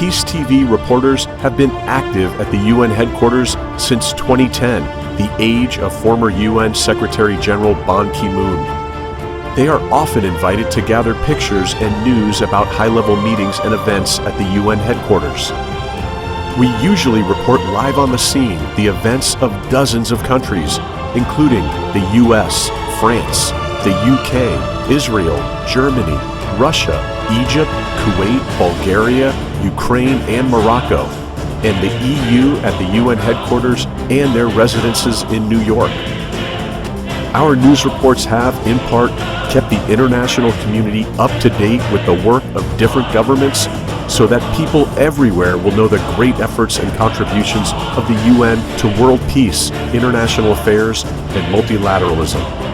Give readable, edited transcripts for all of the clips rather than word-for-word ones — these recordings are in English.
Peace TV reporters have been active at the UN headquarters since 2010, the age of former UN Secretary General Ban Ki-moon. They are often invited to gather pictures and news about high-level meetings and events at the UN headquarters. We usually report live on the scene the events of dozens of countries, including the US, France, the UK, Israel, Germany, Russia, Egypt, Kuwait, Bulgaria, Ukraine, and Morocco, and the EU at the UN headquarters and their residences in New York. Our news reports have, in part, kept the international community up to date with the work of different governments so that people everywhere will know the great efforts and contributions of the UN to world peace, international affairs, and multilateralism.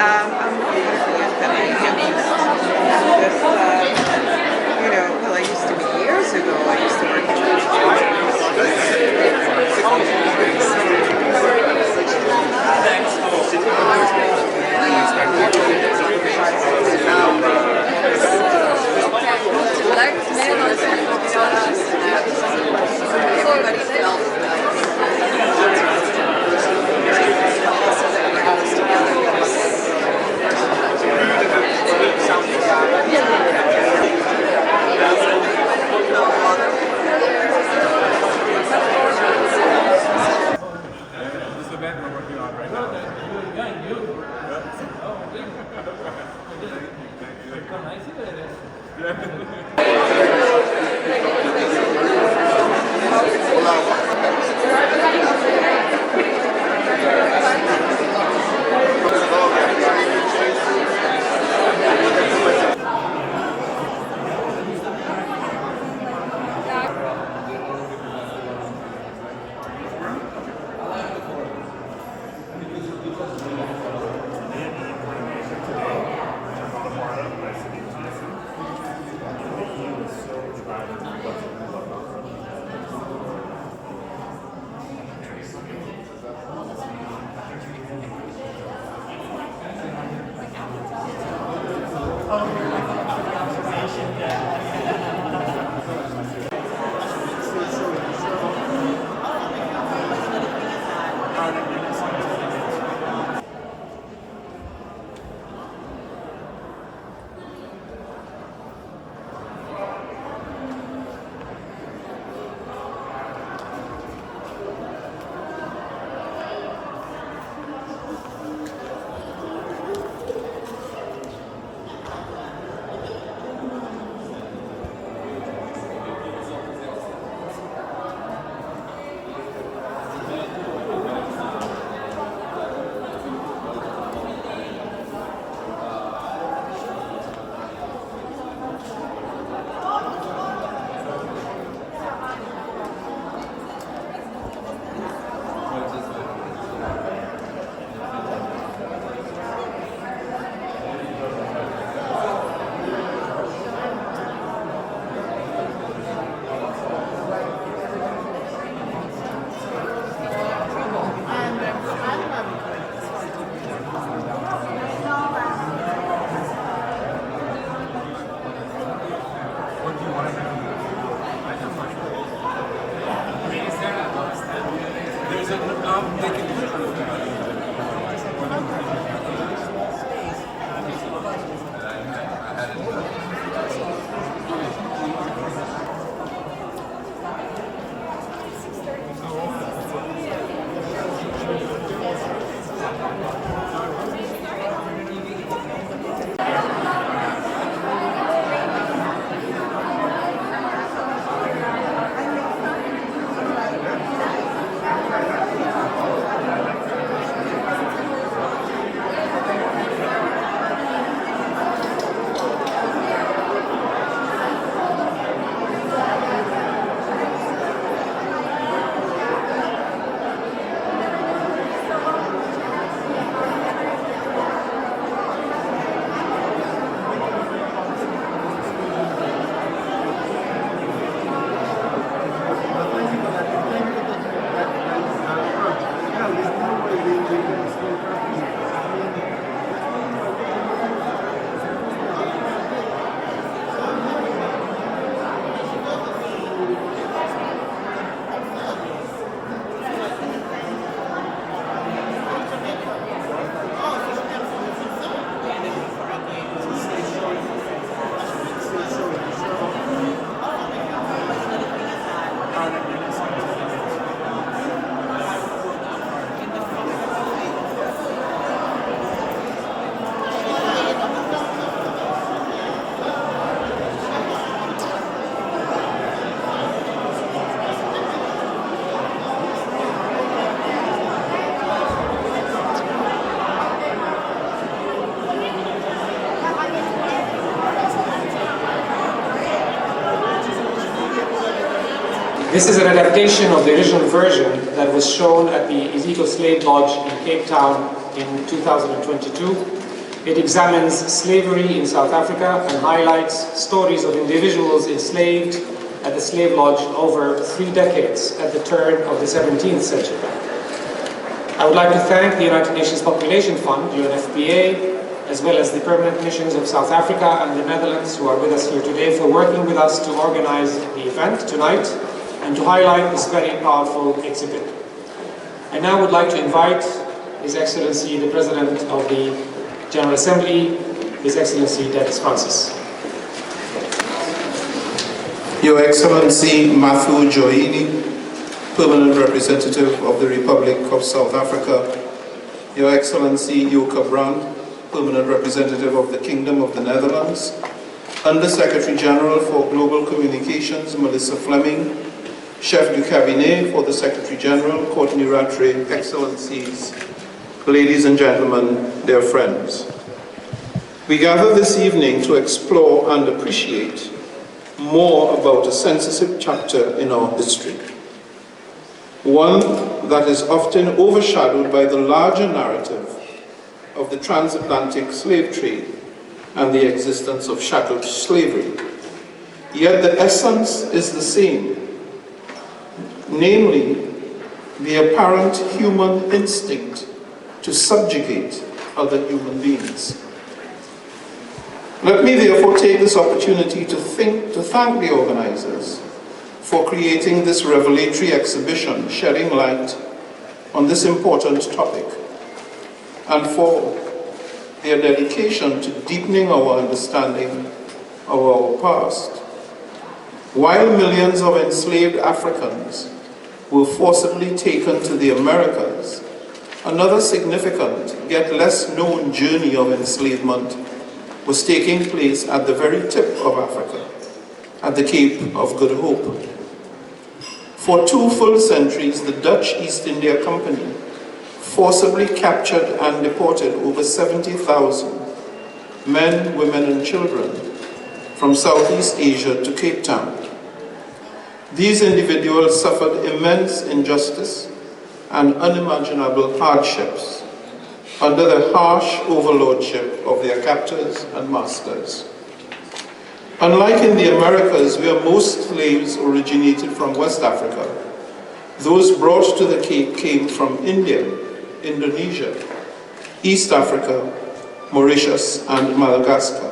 I'm really happy that I am because, well, I used to be years ago, I used to work This is an adaptation of the original version that was shown at the illegal slave lodge in Cape Town in 2022. It examines slavery in South Africa and highlights stories of individuals enslaved at the slave lodge over 3 decades at the turn of the 17th century. I would like to thank the United Nations Population Fund, UNFPA, as well as the permanent missions of South Africa and the Netherlands who are with us here today for working with us to organize the event tonight and to highlight this very powerful exhibit. I now would like to invite His Excellency, the President of the General Assembly, His Excellency Dennis Francis. Your Excellency Maher Nasser, Permanent Representative of the Republic of South Africa, Your Excellency Yoka Brandt, Permanent Representative of the Kingdom of the Netherlands, Under-Secretary General for Global Communications Melissa Fleming, Chef du Cabinet for the Secretary General Courtenay Rattray, Excellencies, ladies and gentlemen, dear friends. We gather this evening to explore and appreciate more about a sensitive chapter in our history. One that is often overshadowed by the larger narrative of the transatlantic slave trade and the existence of chattel slavery. Yet the essence is the same, namely the apparent human instinct to subjugate other human beings. Let me therefore take this opportunity to thank the organizers for creating this revelatory exhibition shedding light on this important topic, and for their dedication to deepening our understanding of our past. While millions of enslaved Africans were forcibly taken to the Americas, another significant yet less known journey of enslavement was taking place at the very tip of Africa, at the Cape of Good Hope. For 2 full centuries, the Dutch East India Company forcibly captured and deported over 70,000 men, women, and children from Southeast Asia to Cape Town. These individuals suffered immense injustice and unimaginable hardships under the harsh overlordship of their captors and masters. Unlike in the Americas, where most slaves originated from West Africa, those brought to the Cape came from India, Indonesia, East Africa, Mauritius, and Madagascar.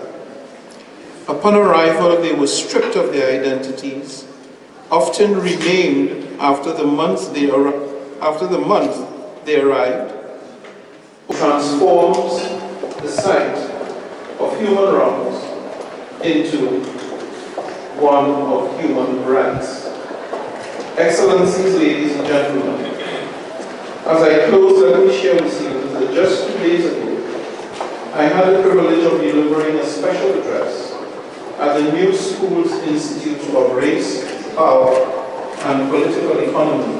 Upon arrival, they were stripped of their identities, often renamed after the month they arrived, transforms the sight of human wrongs into one of human rights. Excellencies, ladies and gentlemen, as I close, let me share with you that just 2 days ago, I had the privilege of delivering a special address at the New Schools Institute of Race, Power, and Political Economy,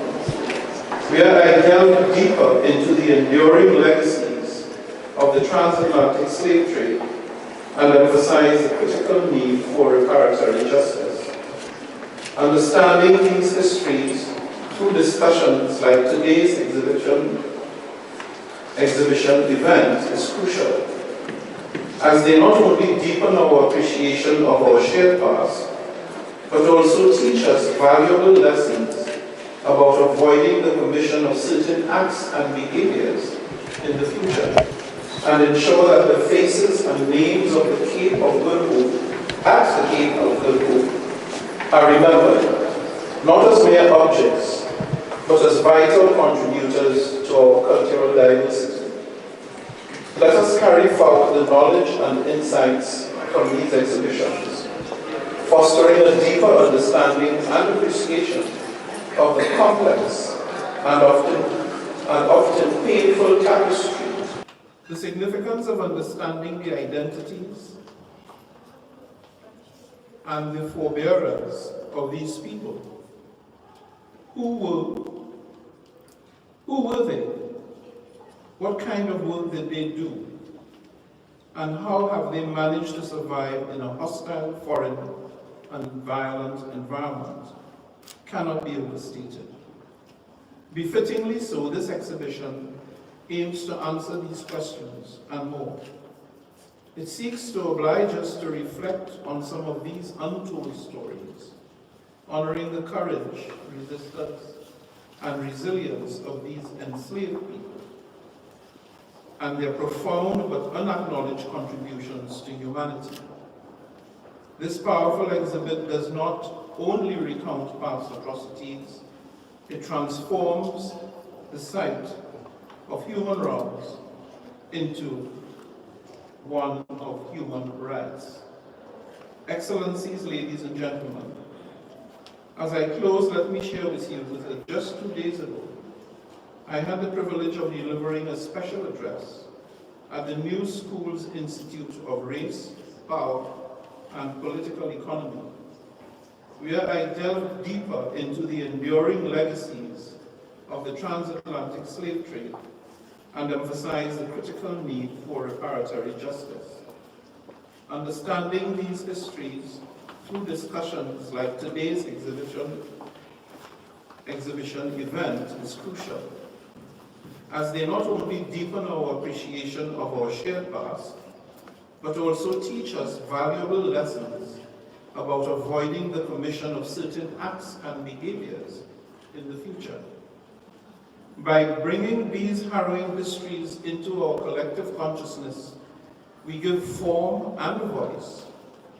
where I delved deeper into the enduring legacies of the transatlantic slave trade and emphasized the critical need for reparatory justice. Understanding these histories through discussions like today's exhibition event is crucial, as they not only deepen our appreciation of our shared past, but also teach us valuable lessons about avoiding the commission of certain acts and behaviors in the future, and ensure that the faces and names of the Cape of Good Hope, at the Cape of Good Hope, are remembered, not as mere objects, but as vital contributors to our cultural diversity. Let us carry forward the knowledge and insights from these exhibitions, fostering a deeper understanding and appreciation of the complex and often painful tapestry. The significance of understanding the identities and the forebearers of these people. Who were they? What kind of work did they do? And how have they managed to survive in a hostile, foreign, and violent environment? cannot be overstated. Befittingly so, this exhibition aims to answer these questions and more. It seeks to oblige us to reflect on some of these untold stories, honoring the courage, resistance, and resilience of these enslaved people, and their profound but unacknowledged contributions to humanity. This powerful exhibit does not only recount past atrocities, it transforms the site of human wrongs into one of human rights. Excellencies, ladies and gentlemen, as I close, let me share with you that just 2 days ago, I had the privilege of delivering a special address at the New Schools Institute of Race, Power, and Political Economy, where I delved deeper into the enduring legacies of the transatlantic slave trade and emphasized the critical need for reparatory justice. Understanding these histories through discussions like today's exhibition event is crucial, as they not only deepen our appreciation of our shared past, but also teach us valuable lessons about avoiding the commission of certain acts and behaviors in the future. By bringing these harrowing histories into our collective consciousness, we give form and voice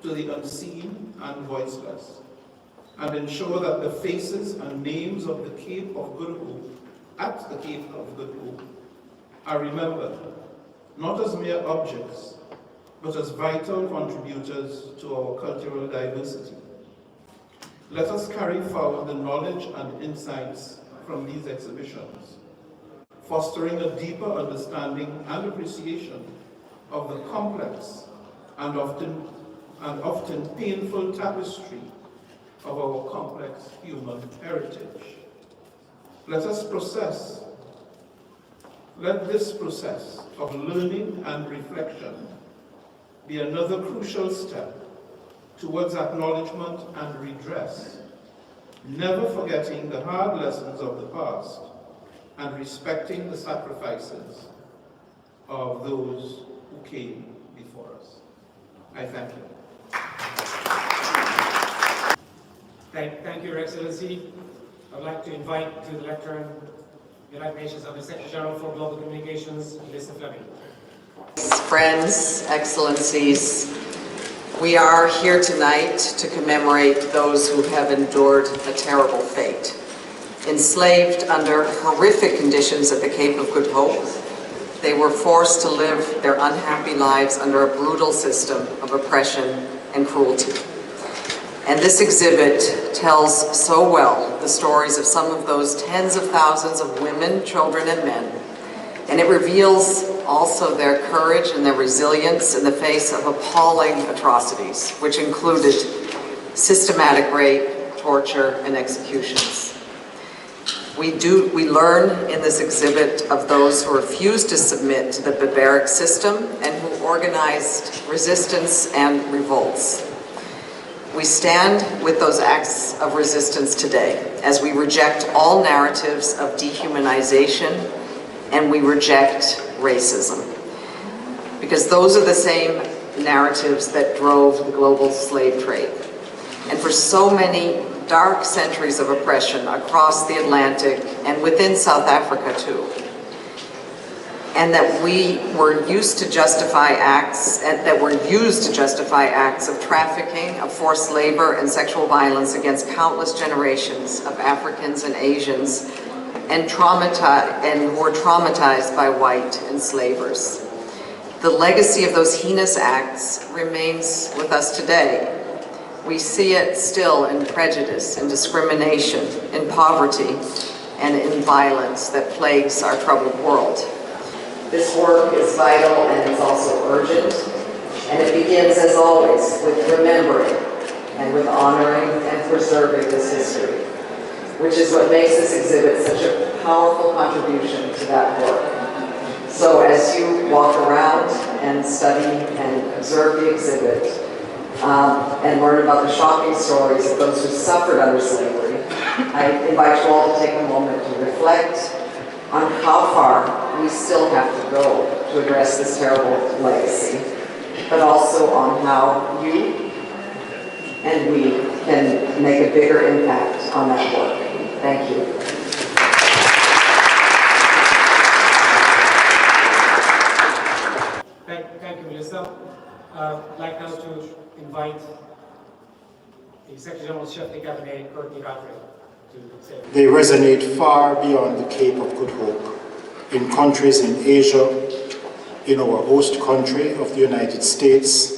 to the unseen and voiceless, and ensure that the faces and names of the Cape of Good Hope, at the Cape of Good Hope, are remembered, not as mere objects, but as vital contributors to our cultural diversity. Let us carry forward the knowledge and insights from these exhibitions, fostering a deeper understanding and appreciation of the complex and often painful tapestry of our complex human heritage. Let this process of learning and reflection be another crucial step towards acknowledgement and redress, never forgetting the hard lessons of the past and respecting the sacrifices of those who came before us. I thank you. Thank you, Your Excellency. I'd like to invite to the lectern the United Nations Under Secretary General for Global Communications, Lisa Fleming. Friends, Excellencies, we are here tonight to commemorate those who have endured a terrible fate. Enslaved under horrific conditions at the Cape of Good Hope, they were forced to live their unhappy lives under a brutal system of oppression and cruelty. And this exhibit tells so well the stories of some of those tens of thousands of women, children, and men. And it reveals also their courage and their resilience in the face of appalling atrocities, which included systematic rape, torture, and executions. We learn in this exhibit of those who refused to submit to the barbaric system and who organized resistance and revolts. We stand with those acts of resistance today as we reject all narratives of dehumanization and we reject racism, because those are the same narratives that drove the global slave trade. And for so many dark centuries of oppression across the Atlantic and within South Africa too, and that we were used to justify acts, and that were used to justify acts of trafficking, of forced labor, and sexual violence against countless generations of Africans and Asians, and who were traumatized by white enslavers. The legacy of those heinous acts remains with us today. We see it still in prejudice, in discrimination, in poverty, and in violence that plagues our troubled world. This work is vital and it's also urgent, and it begins, as always, with remembering and with honoring and preserving this history, which is what makes this exhibit such a powerful contribution to that work. So as you walk around and study and observe the exhibit and learn about the shocking stories of those who suffered under slavery, I invite you all to take a moment to reflect on how far we still have to go to address this terrible legacy, but also on how you and we can make a bigger impact on that work. Thank you. Thank you, Melissa. I'd like now to invite the Secretary General Chef de Cabinet, Courtenay Rattray, to say. They resonate far beyond the Cape of Good Hope, in countries in Asia, in our host country of the United States,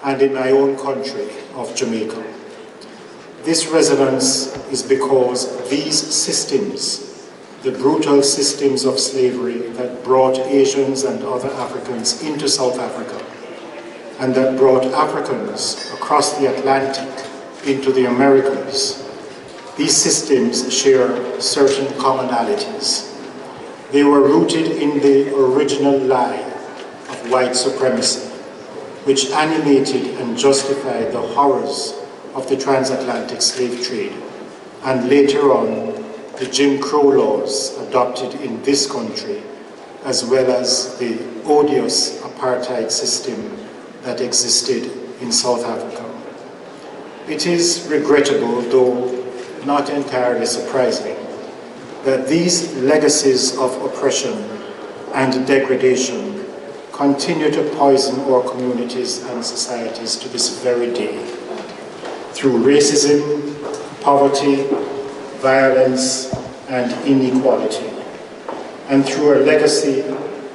and in my own country of Jamaica. This resonance is because these systems, the brutal systems of slavery that brought Asians and other Africans into South Africa, and that brought Africans across the Atlantic into the Americas, these systems share certain commonalities. They were rooted in the original lie of white supremacy, which animated and justified the horrors of the transatlantic slave trade, and later on, the Jim Crow laws adopted in this country, as well as the odious apartheid system that existed in South Africa. It is regrettable, though not entirely surprising, that these legacies of oppression and degradation continue to poison our communities and societies to this very day, through racism, poverty, violence, and inequality, and through a legacy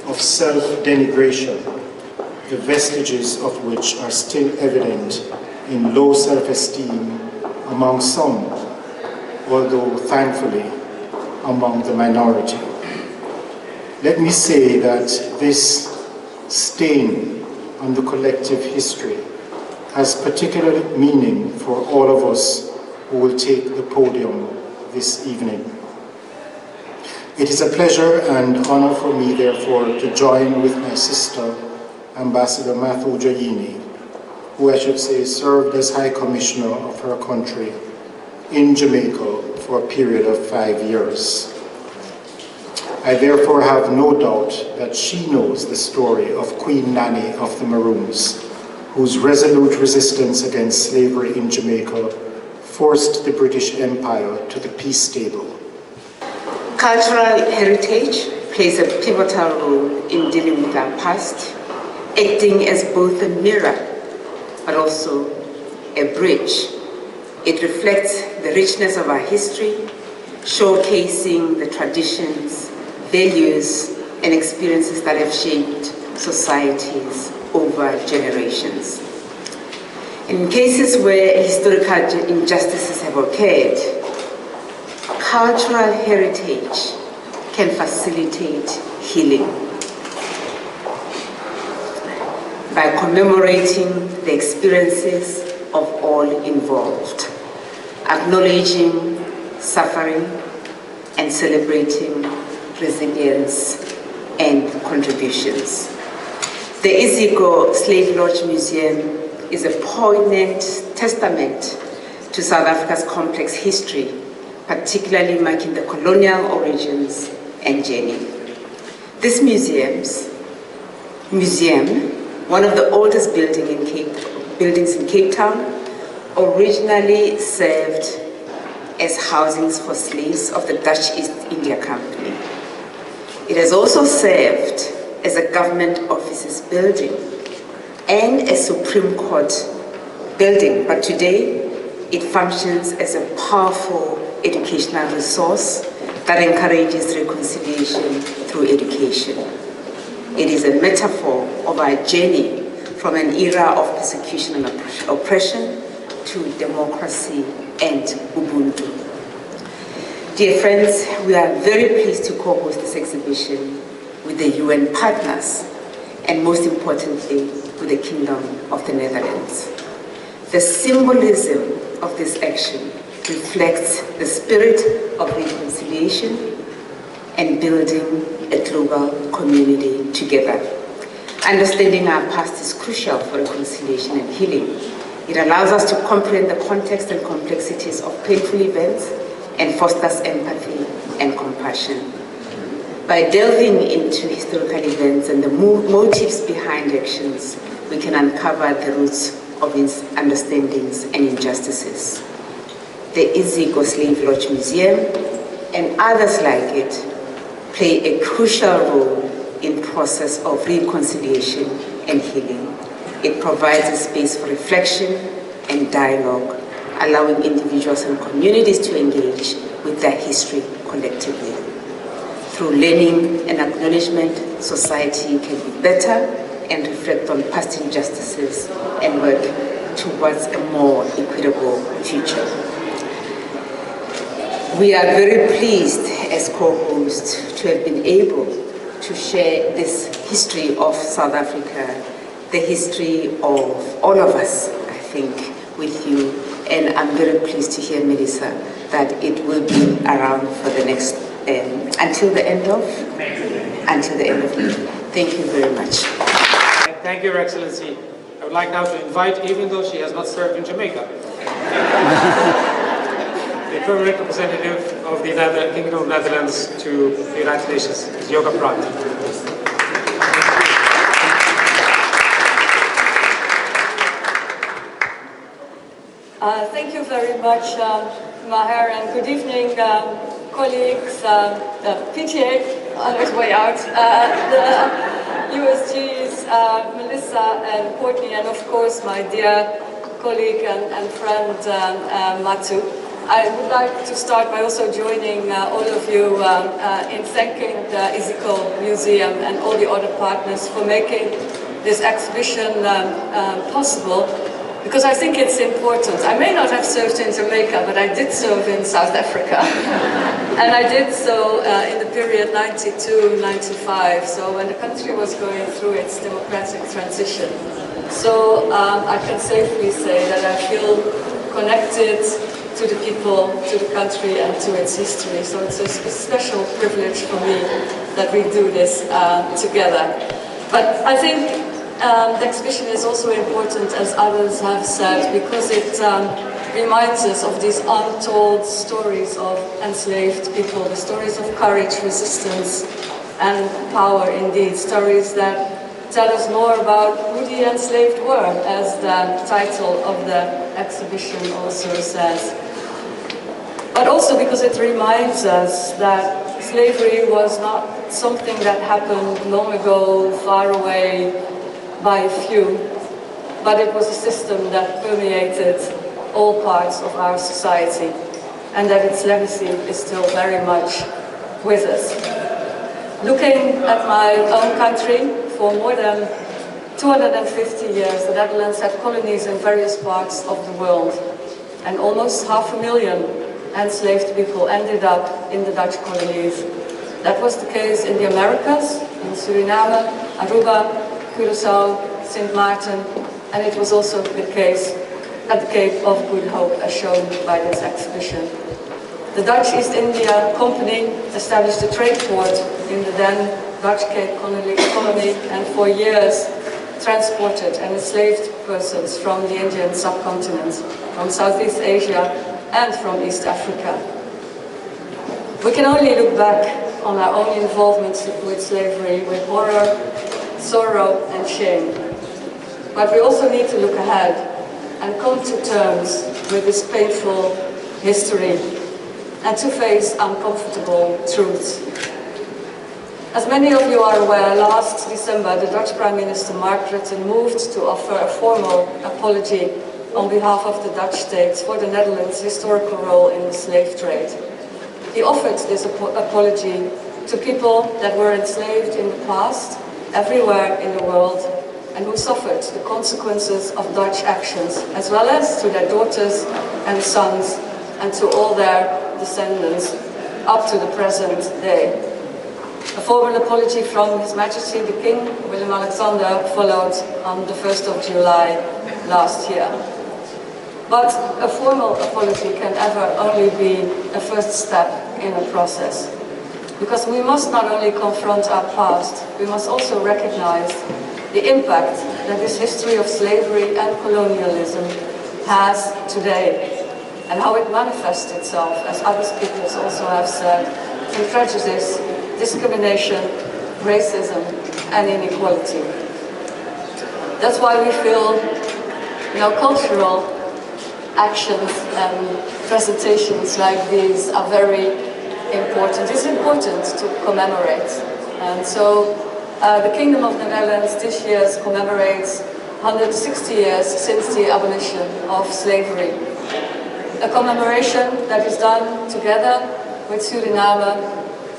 of self-denigration, the vestiges of which are still evident in low self-esteem among some, although thankfully among the minority. Let me say that this stain on the collective history has particular meaning for all of us who will take the podium this evening. It is a pleasure and honor for me, therefore, to join with my sister, Ambassador Maher, who I should say served as High Commissioner of her country in Jamaica for a period of 5 years. I therefore have no doubt that she knows the story of Queen Nanny of the Maroons, whose resolute resistance against slavery in Jamaica forced the British Empire to the peace table. Cultural heritage plays a pivotal role in dealing with our past, acting as both a mirror but also a bridge. It reflects the richness of our history, showcasing the traditions, values, and experiences that have shaped societies over generations. In cases where historical injustices have occurred, cultural heritage can facilitate healing. By commemorating the experiences of all involved, acknowledging suffering and celebrating resilience and contributions. The Iziko Slave Lodge Museum is a poignant testament to South Africa's complex history, particularly marking the colonial origins and journey. This museum, one of the oldest buildings in Cape Town, originally served as housings for slaves of the Dutch East India Company. It has also served as a government offices building and a Supreme Court building, but today it functions as a powerful educational resource that encourages reconciliation through education. It is a metaphor of our journey from an era of persecution and oppression to democracy and Ubuntu. Dear friends, we are very pleased to co-host this exhibition with the UN partners and most importantly with the Kingdom of the Netherlands. The symbolism of this action reflects the spirit of reconciliation and building a global community together. Understanding our past is crucial for reconciliation and healing. It allows us to comprehend the context and complexities of painful events and fosters empathy and compassion. By delving into historical events and the motives behind actions, we can uncover the roots of misunderstandings and injustices. The Iziko Slave Lodge Museum and others like it play a crucial role in the process of reconciliation and healing. It provides a space for reflection and dialogue, allowing individuals and communities to engage with their history collectively. Through learning and acknowledgement, society can be better and reflect on past injustices and work towards a more equitable future. We are very pleased as co-hosts to have been able to share this history of South Africa, the history of all of us, I think, with you. And I'm very pleased to hear, Melissa, that it will be around for the next, until the end of May. Thank you very much. Thank you, Your Excellency. I would like now to invite, even though she has not served in Jamaica, the permanent representative of the Kingdom of Netherlands to the United Nations, Ms. Yoka Brandt. Thank you very much, Maher, and good evening, colleagues, PTA on its way out, the USGs, Melissa and Courtenay, and of course my dear colleague and friend Matu. I would like to start by also joining all of you in thanking the Iziko Museum and all the other partners for making this exhibition possible, because I think it's important. I may not have served in Jamaica, but I did serve in South Africa. And I did so in the period 92-95, so when the country was going through its democratic transition. So I can safely say that I feel connected to the people, to the country, and to its history. So it's a special privilege for me that we do this together. But I think the exhibition is also important, as others have said, because it reminds us of these untold stories of enslaved people, the stories of courage, resistance, and power indeed, stories that tell us more about who the enslaved were, as the title of the exhibition also says. But also because it reminds us that slavery was not something that happened long ago, far away, by a few, but it was a system that permeated all parts of our society, and that its legacy is still very much with us. Looking at my own country, for more than 250 years, the Netherlands had colonies in various parts of the world, and almost 500,000 enslaved people ended up in the Dutch colonies. That was the case in the Americas, in Suriname, Aruba, Curaçao, Sint Maarten, and it was also the case at the Cape of Good Hope, as shown by this exhibition. The Dutch East India Company established a trade port in the then Dutch Cape colony, and for years transported and enslaved persons from the Indian subcontinent, from Southeast Asia, and from East Africa. We can only look back on our own involvement with slavery with horror, sorrow, and shame. But we also need to look ahead and come to terms with this painful history and to face uncomfortable truths. As many of you are aware, last December the Dutch Prime Minister Mark Rutte moved to offer a formal apology on behalf of the Dutch state for the Netherlands' historical role in the slave trade. He offered this apology to people that were enslaved in the past, everywhere in the world, and who suffered the consequences of Dutch actions, as well as to their daughters and sons, and to all their descendants, up to the present day. A formal apology from His Majesty the King, Willem-Alexander, followed on the 1st of July last year. But a formal apology can ever only be a first step in a process. Because we must not only confront our past, we must also recognize the impact that this history of slavery and colonialism has today. and how it manifests itself, as other speakers also have said, in prejudice, discrimination, racism, and inequality. That's why we feel, cultural actions and presentations like these are very important. It's important to commemorate. And so the Kingdom of the Netherlands this year commemorates 160 years since the abolition of slavery. A commemoration that is done together with Suriname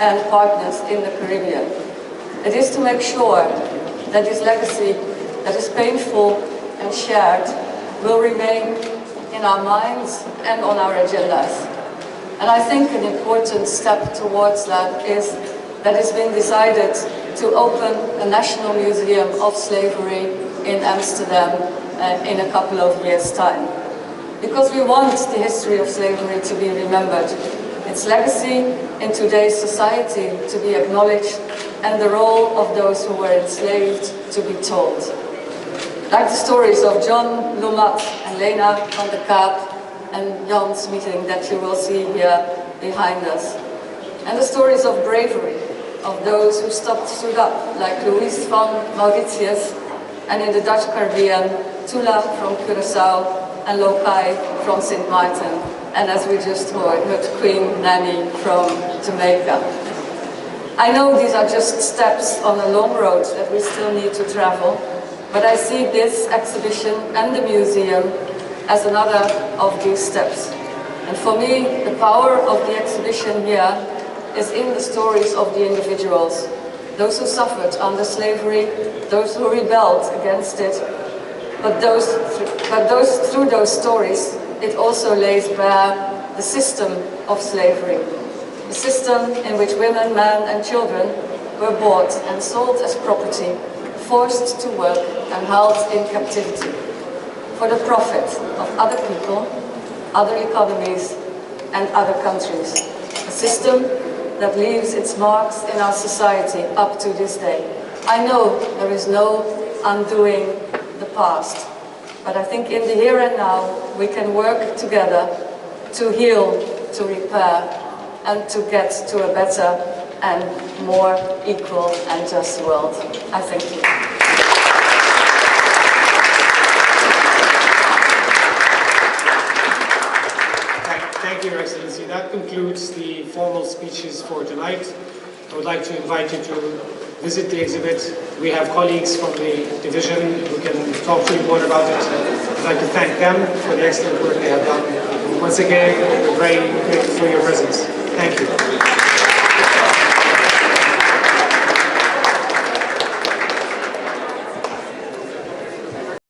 and partners in the Caribbean. It is to make sure that this legacy that is painful and shared will remain in our minds and on our agendas. And I think an important step towards that is that it's been decided to open a National Museum of Slavery in Amsterdam in a couple of years' time. Because we want the history of slavery to be remembered, its legacy in today's society to be acknowledged, and the role of those who were enslaved to be told. Like the stories of John Lumat and Lena van der Kaap and Jan's meeting that you will see here behind us. And the stories of bravery of those who stood up, like Louise van Mauritius, and in the Dutch Caribbean, Tula from Curaçao, and Lokai from St. Martin, and as we just heard Queen Nanny from Jamaica. I know these are just steps on a long road that we still need to travel, but I see this exhibition and the museum as another of these steps. And for me, the power of the exhibition here is in the stories of the individuals, those who suffered under slavery, those who rebelled against it, but through those stories, it also lays bare the system of slavery, the system in which women, men, and children were bought and sold as property, forced to work and held in captivity for the profit of other people, other economies, and other countries. A system that leaves its marks in our society up to this day. I know there is no undoing the past, but I think in the here and now we can work together to heal, to repair, and to get to a better and more equal and just world. I thank you. Thank you, Your Excellency. That concludes the formal speeches for tonight. I would like to invite you to visit the exhibit. We have colleagues from the division who can talk to you more about it. I'd like to thank them for the excellent work they have done. Once again, we're very grateful for your presence. Thank you.